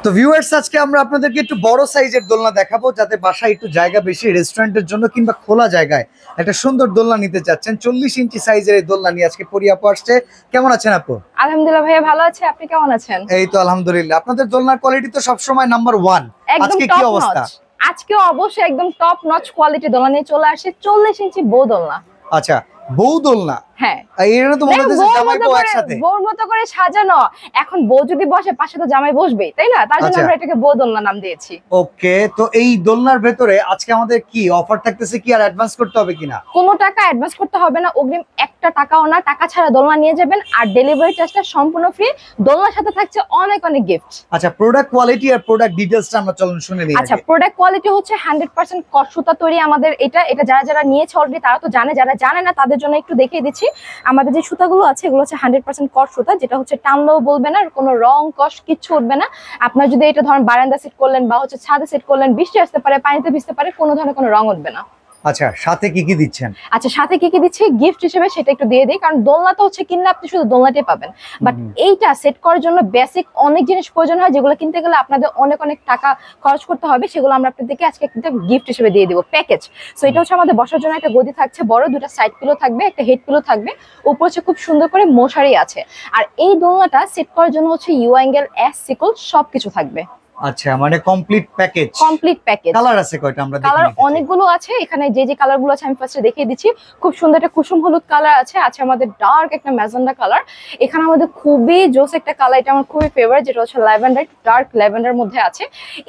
তো ভিউয়ার্স, আজকে আমরা আপনাদেরকে একটু বড় সাইজের দোলনা দেখাবো, যাতে বাসায় একটু জায়গা বেশি, রেস্টুরেন্টের জন্য কিংবা খোলা জায়গায় একটা সুন্দর দোলনা নিতে চাচ্ছেন। 40 ইঞ্চি সাইজের এই দোলনা নিয়ে আজকে পরি আপু আসছে। কেমন আছেন আপু? আলহামদুলিল্লাহ ভাইয়া, ভালো আছে। আপনি কেমন আছেন? এই তো আলহামদুলিল্লাহ। আপনাদের দোলনার কোয়ালিটি তো সবসময় নাম্বার 1। আজকে কি অবস্থা? আজকে অবশ্যই একদম টপ নচ কোয়ালিটি দোলনা নিয়ে চলে আসে। 40 ইঞ্চি বউ দোলনা। আচ্ছা, বউ দোলনা। হ্যাঁ, এর তো মনে হচ্ছে জামাই বউ একসাথে, বউর মতো করে সাজানো। এখন বউ যদি বসে, পাশে তো জামাই বসবেই, তাই না? তার জন্য আমরা এটাকে বউ দোলনা নাম দিয়েছি। ওকে, তো এই দোলনার ভেতরে আজকে আমাদের কি অফার থাকতেছে, কি আর অ্যাডভান্স করতে হবে কিনা? কোনো টাকা অ্যাডভান্স করতে হবে না, অগ্রিম একটা টাকাও না। টাকা ছাড়া দোলনা নিয়ে যাবেন, আর ডেলিভারি চার্জটা সম্পূর্ণ ফ্রি। দোলনার সাথে থাকছে অনেক অনেক গিফট। আচ্ছা, প্রোডাক্ট কোয়ালিটি আর প্রোডাক্ট ডিটেইলসটা আমরা চলুন শুনে নিই। আচ্ছা, প্রোডাক্ট কোয়ালিটি হচ্ছে 100% কট সুতা তৈরি আমাদের। এটা যারা নিয়েছে অলরেডি তারা তো জানে, যারা জানে না তাদের জন্য একটু দেখিয়ে দিচ্ছি। আমাদের যে সুতাগুলো আছে এগুলো হচ্ছে 100% কট সুতা, যেটা হচ্ছে টানলেও বলবে না, কোনো রং কষ কিচ্ছু উঠবে না। আপনার যদি এটা ধরেন বারান্দা সেট করলেন বা হচ্ছে ছাদে সেট করলেন, বৃষ্টি আসতে পারে, পানিতে ভিজতে পারে, কোনো ধরনের কোনো রং উঠবে না। আচ্ছা, সাথে কি কি দিচ্ছেন? আচ্ছা, সাথে কি কি দিচ্ছি গিফট হিসেবে সেটা একটু দিয়ে দিই, কারণ দোলনা তো হচ্ছে কিনলে আপনি শুধু দোলনাটাই পাবেন, বাট এইটা সেট করার জন্য বেসিক অনেক জিনিস প্রয়োজন হয়, যেগুলো কিনতে গেলে আপনাদের অনেক অনেক টাকা খরচ করতে হবে। সেগুলো আমরা আপনাদেরকে আজকে একটা গিফট হিসেবে দিয়ে দিব, প্যাকেজ। সো এটা হচ্ছে আমাদের বসার জন্য একটা গদি থাকছে বড়, দুটা সাইড পিলো থাকবে, একটা হেড পিলো থাকবে, উপর হচ্ছে খুব সুন্দর করে মশারি আছে। আর এই দোলনাটা সেট করার জন্য হচ্ছে ইউ অ্যাঙ্গেল, এস সিকল সবকিছু থাকবে। আচ্ছা, মানে কমপ্লিট প্যাকেজ। কালার আছে কয়টা? আমরা কালার অনেকগুলো আছে। এখানে যে কালারগুলো আছে আমি ফার্স্টে দেখিয়ে দিচ্ছি। খুব সুন্দর একটা কুসুম হলুদ কালার আছে আমাদের ডার্ক একটা ম্যাজেন্ডা কালার। এখানে আমাদের খুবই জোস একটা কালার, এটা আমার খুবই ফেভারিট, যেটা হচ্ছে ল্যাভেন্ডার, ডার্ক ল্যাভেন্ডার মধ্যে আছে।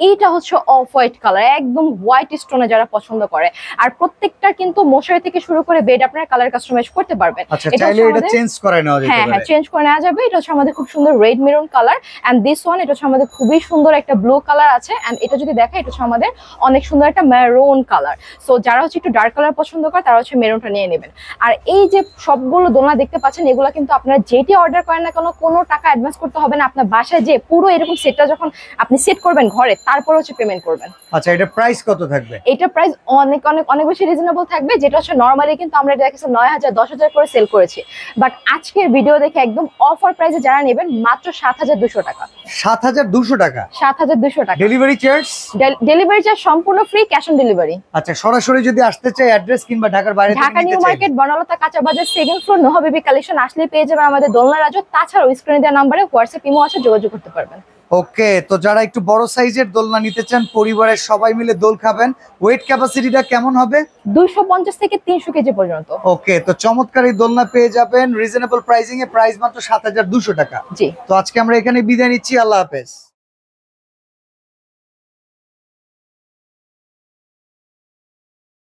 এইটা হচ্ছে অফ হোয়াইট কালার, একদম হোয়াইট স্টোনে যারা পছন্দ করে। আর প্রত্যেকটা কিন্তু মশারি থেকে শুরু করে বেড আপনারা কালার কাস্টমাইজ করতে পারবেন। এটা চেঞ্জ করে নেওয়া যাবে। হ্যাঁ, চেঞ্জ করে নেওয়া যাবে। এটা হচ্ছে আমাদের খুব সুন্দর red maroon colour, and this one এটা হচ্ছে আমাদের খুবই সুন্দর একটা ব্লু কালার আছে, এন্ড এটা যদি দেখা এটা হচ্ছে আমাদের অনেক সুন্দর একটা মেরুন কালার। সো যারা হচ্ছে একটু ডার্ক কালার পছন্দ করে তারা হচ্ছে মেরুনটা নিয়ে নেবেন। আর এই যে সবগুলো দোলনা দেখতে পাচ্ছেন, এগুলো কিন্তু আপনারা যেটি অর্ডার করেন না কোনো টাকা অ্যাডভান্স করতে হবে না। আপনার বাসায় যে পুরো এরকম সেটটা যখন আপনি সেট করবেন ঘরে, তারপর হচ্ছে পেমেন্ট করবেন। আচ্ছা, এটা প্রাইস কত থাকবে? এটা প্রাইস অনেক অনেক অনেক বেশি রিজনেবল থাকবে, যেটা হচ্ছে নরমালি কিন্তু আমরা এটা দেখেছি 9000 10,000 করে সেল করেছি, বাট আজকের ভিডিও দেখে একদম অফার প্রাইসে যারা নেবেন মাত্র 7200 টাকা। 7200 টাকা? 7200 টাকা। Delivery charge? ডেলিভারি চার্জ সম্পূর্ণ ফ্রি, ক্যাশ অন ডেলিভারি। আচ্ছা, সরাসরি যদি আসতে চাই অ্যাড্রেস কিংবা ঢাকার বাইরে থেকে ঢাকা নিউ মার্কেট, বনলতা কাঁচা বাজার, second floor, Noha baby collection আসলে পেয়ে যাবেন আমাদের দোলনা রাজু। তাছাড়াও স্ক্রিনে দেওয়া নম্বরে হোয়াটসঅ্যাপ ইমো আছে, যোগাযোগ করতে পারবেন। ওকে, তো যারা একটু বড় সাইজের দোলনা নিতে চান, পরিবারের সবাই মিলে দোল খাবেন, ওয়েট ক্যাপাসিটিটা কেমন হবে? 250 থেকে 300 কেজি পর্যন্ত। ওকে, তো চমৎকার এই দোলনা পেয়ে যাবেন রিজনেবল প্রাইসিং এ, প্রাইস মাত্র 7200 টাকা। জি, তো আজকে আমরা এখানে বিদায় নিচ্ছি, আল্লাহ হাফেজ।